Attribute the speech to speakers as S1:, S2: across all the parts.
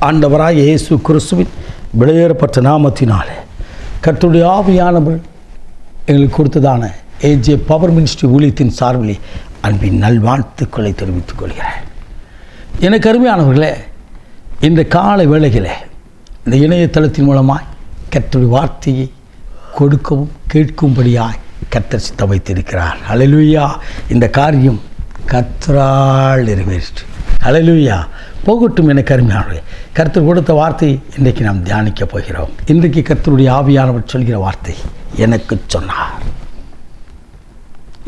S1: ஆண்டவராய் இயேசு கிறிஸ்துவின் வெளியேறப்பட்ட நாமத்தினாலே கர்த்தருடைய ஆவியானவர் எங்களுக்கு கொடுத்ததான ஏஜே பவர் மினிஸ்ட்ரி ஊழியத்தின் சார்பிலே அன்பின் நல்வாழ்த்துக்களை தெரிவித்துக் கொள்கிறேன். எனக்கு அருமையானவர்களே, இந்த காலை வேளையிலே இந்த இணையதளத்தின் மூலமாய் கர்த்தருடைய வார்த்தையை கொடுக்கவும் கேட்கும்படியாய் கர்த்தர் சித்தம் வைத்திருக்கிறார். ஹல்லேலூயா. இந்த காரியம் கர்த்தரால் நிறைவேறிற்று. ஹல்லேலூயா. போகட்டும். எனக்கு அருமையானவர்களே, கர்த்தர் கொடுத்த வார்த்தை இன்றைக்கு நாம் தியானிக்கப் போகிறோம். இன்றைக்கு கர்த்தருடைய ஆவியானவர் சொல்கிற வார்த்தை எனக்கு சொன்னார்.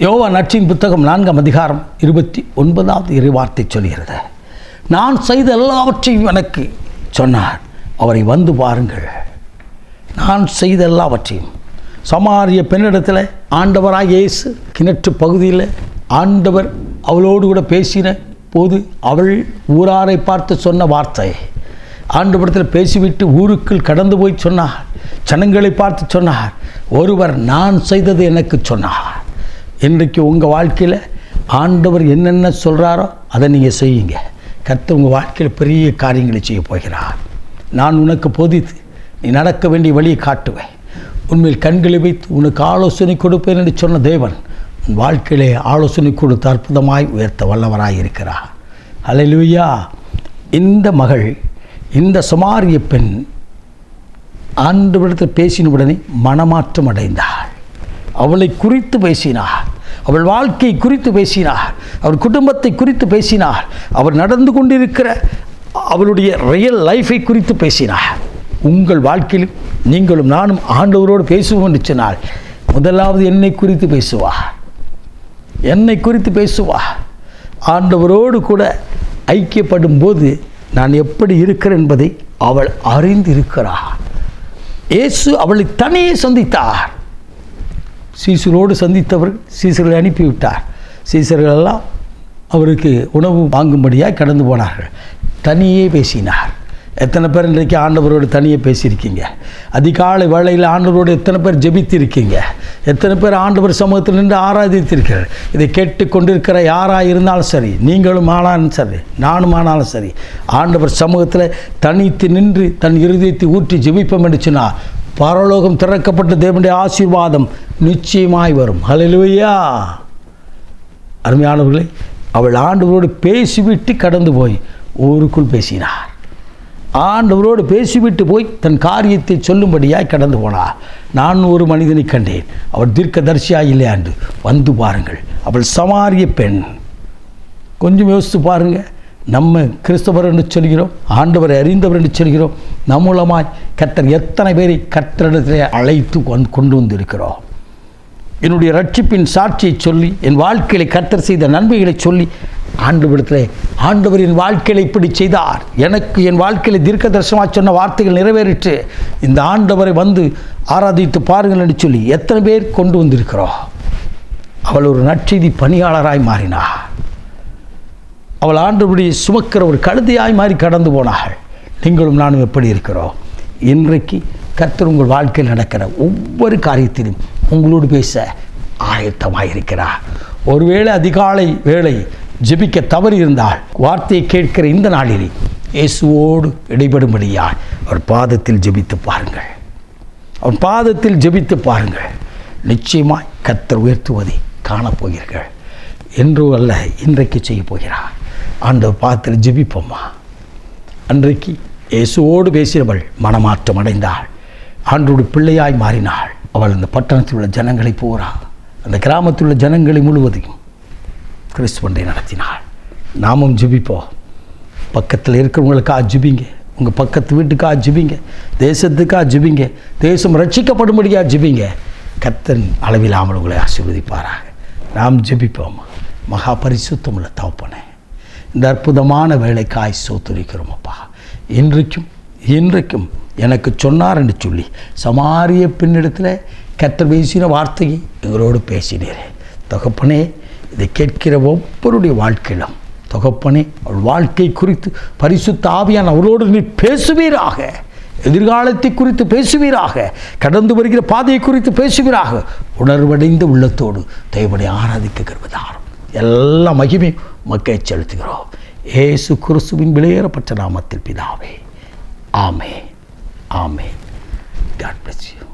S1: யோவான் நற்செய்தியின் புத்தகம் 4ஆம் அதிகாரம் 29வது இறைவார்த்தை சொல்கிறது, நான் செய்த எல்லாவற்றையும் எனக்கு சொன்னார், அவரை வந்து பாருங்கள். நான் செய்த எல்லாவற்றையும். சமாரிய பெண்ணிடத்தில் ஆண்டவராக இயேசு கிணற்று பகுதியில் ஆண்டவர் அவளோடு கூட பேசின போது அவள் ஊராரை பார்த்து சொன்ன வார்த்தை, ஆண்டவரிடத்தில் பேசிவிட்டு ஊருக்குள் கடந்து போய் சொன்னார். ஜனங்களை பார்த்து சொன்னார், ஒருவர் நான் செய்தது எனக்கு சொன்னார். இன்றைக்கு உங்கள் வாழ்க்கையில் ஆண்டவர் என்னென்ன சொல்கிறாரோ அதை நீங்கள் செய்யுங்க. கர்த்தர் உங்கள் வாழ்க்கையில் பெரிய காரியங்களை செய்ய போகிறார். நான் உனக்கு போதித்து நீ நடக்க வேண்டிய வழியை காட்டுவேன், உண்மையில் கண்களை வைத்து உனக்கு ஆலோசனை கொடுப்பேன் என்று சொன்ன தேவன் உன் வாழ்க்கையிலே ஆலோசனை கொடுத்து அற்புதமாய் உயர்த்த வல்லவராய் இருக்கிறார். ஹல்லேலூயா. இந்த மகள், இந்த சமாரிய பெண் ஆண்டவரிடத்தில் பேசின உடனே மனமாற்றம் அடைந்தாள். அவளை குறித்து பேசினார், அவள் வாழ்க்கை குறித்து பேசினார், அவள் குடும்பத்தை குறித்து பேசினார், அவள் நடந்து கொண்டிருக்கிற அவளுடைய ரியல் லைஃபை குறித்து பேசினார். உங்கள் வாழ்க்கையில் நீங்களும் நானும் ஆண்டவரோடு பேசுவோம் என்று சொன்னால் முதலாவது என்னை குறித்து பேசுவார், என்னை குறித்து பேசுவார். ஆண்டவரோடு கூட ஐக்கியப்படும் போது நான் எப்படி இருக்கிறேன் என்பதை அவள் அறிந்து இருக்கிறார். இயேசு அவளை தனியே சந்தித்தார். சீசரோடு சந்தித்தவர் சீசர்களை அனுப்பிவிட்டார். சீசர்களெல்லாம் அவருக்கு உணவு வாங்கும்படியாக கடந்து போனார்கள். தனியே பேசினார். எத்தனை பேர் இன்றைக்கு ஆண்டவரோடு தனியே பேசியிருக்கீங்க? அதிகாலை வேளையில் ஆண்டவரோடு எத்தனை பேர் ஜெபித்திருக்கீங்க? எத்தனை பேர் ஆண்டவர் சமூகத்தில் நின்று ஆராதித்திருக்கிறார்? இதை கேட்டு கொண்டிருக்கிற யாராக இருந்தாலும் சரி, நீங்களும் ஆனாலும் சரி, நானும் ஆனாலும் சரி, ஆண்டவர் சமூகத்தில் தனித்து நின்று தன் இருதயத்தை ஊற்றி ஜெபிப்போம் என்று சொன்னால் பரலோகம் திறக்கப்பட்ட தேவனுடைய ஆசீர்வாதம் நிச்சயமாய் வரும். ஹல்லேலூயா. அருமையானவர்களே, அவள் ஆண்டவரோடு பேசிவிட்டு கடந்து போய் ஊருக்குள் பேசினார். ஆண்டவரோடு பேசிவிட்டு போய் தன் காரியத்தை சொல்லும்படியாய் கடந்து போனார். நான் ஒரு மனிதனை கண்டேன், அவள் தீர்க்கதரிசியாக இல்லையா என்று வந்து பாருங்கள். அவள் சமாரிய பெண். கொஞ்சம் யோசித்து பாருங்கள். நம்ம கிறிஸ்தவர் என்று சொல்கிறோம், ஆண்டவரை அறிந்தவர் என்று சொல்கிறோம். நம் மூலமாய் கர்த்தர் எத்தனை பேரை கர்த்தரிடத்திலே அழைத்து கொண்டு வந்திருக்கிறோம். என்னுடைய ரட்சிப்பின் சாட்சியை சொல்லி, என் வாழ்க்கையில் கர்த்தர் செய்த நன்மைகளை சொல்லி, ஆண்டவரிடத்தில் ஆண்டவர் என் வாழ்க்கையில் இப்படி செய்தார், எனக்கு என் வாழ்க்கையில் தீர்க்க தரிசனமாக சொன்ன வார்த்தைகள் நிறைவேறிற்று, இந்த ஆண்டவரை வந்து ஆராதித்து பாருங்கள் என்று சொல்லி எத்தனை பேர் கொண்டு வந்திருக்கிறோம். அவள் ஒரு நற்செய்தி பணியாளராய் மாறினார். அவள் ஆண்டவருடைய சுமக்கிற ஒரு கழுதையாய் மாறி கடந்து போனாள். நீங்களும் நானும் எப்படி இருக்கிறோம்? இன்றைக்கு கர்த்தர் உங்கள் வாழ்க்கையில் நடக்கிற ஒவ்வொரு காரியத்திலும் உங்களோடு பேச ஆயத்தமாக இருக்கிறார். ஒருவேளை அதிகாலை வேளை ஜெபிக்க தவறி இருந்தால் வார்த்தையை கேட்கிற இந்த நாளிலே இயேசுவோடு இடைபடும்படியாய் அவர் பாதத்தில் ஜெபித்து பாருங்கள். அவர் பாதத்தில் ஜெபித்து பாருங்கள். நிச்சயமாய் கர்த்தர் உயர்த்துவதை காணப்போகிறீர்கள். என்றோ அல்ல, இன்றைக்கு செய்ய போகிறார். ஆண்டவர் பாதத்தில் ஜெபிப்போம்மா. அன்றைக்கு இயேசுவோடு பேசியவள் மனமாற்றம் அடைந்தாள். ஆண்டோடு பிள்ளையாய் மாறினாள். அவள் அந்த பட்டணத்தில் உள்ள ஜனங்களை பூரா, அந்த கிராமத்தில் உள்ள ஜனங்களை முழுவதையும் கிறிஸ்துவண்டை நடத்தினாள். நாமும் ஜெபிப்போம். பக்கத்தில் இருக்கிறவங்களுக்காக ஜெபிங்க, உங்கள் பக்கத்து வீட்டுக்காக ஜெபிங்க, தேசத்துக்காக ஜெபிங்க, தேசம் ரட்சிக்கப்படும்படியாக ஜெபிங்க. கர்த்தர் அளவில்லாமல் உங்களை ஆசீர்வதிப்பாராக. நாம் ஜெபிப்போம். மகா பரிசுத்தமுள்ள தகப்பனே, இந்த அற்புதமான வேலைக்காய் சோத்துரிக்கிறோம் அப்பா. இன்றைக்கும் எனக்கு சொன்னார் என்று சொல்லி சமாரிய பெண்ணிடத்தில் கர்த்தர் பேசின வார்த்தையை எங்களோடு பேசினீரே தகப்பனே. இதை கேட்கிற ஒவ்வொருடைய வாழ்க்கையிலும் தகப்பனே, அவள் வாழ்க்கை குறித்து பரிசுத்த ஆவியான அவரோடு நீ பேசுவீராக. எதிர்காலத்தை குறித்து பேசுவீராக. கடந்து வருகிற பாதையை குறித்து பேசுவீராக. உணர்வடைந்த உள்ளத்தோடு தேவனை ஆராதிக்க கருவதாரும் எல்லா மகிமையும் மக்கள் செலுத்துகிறோம். இயேசு கிறிஸ்துவின் வெளியேறப்பட்ட நாமத்தில் பிதாவே, ஆமே ஆமே. God bless you.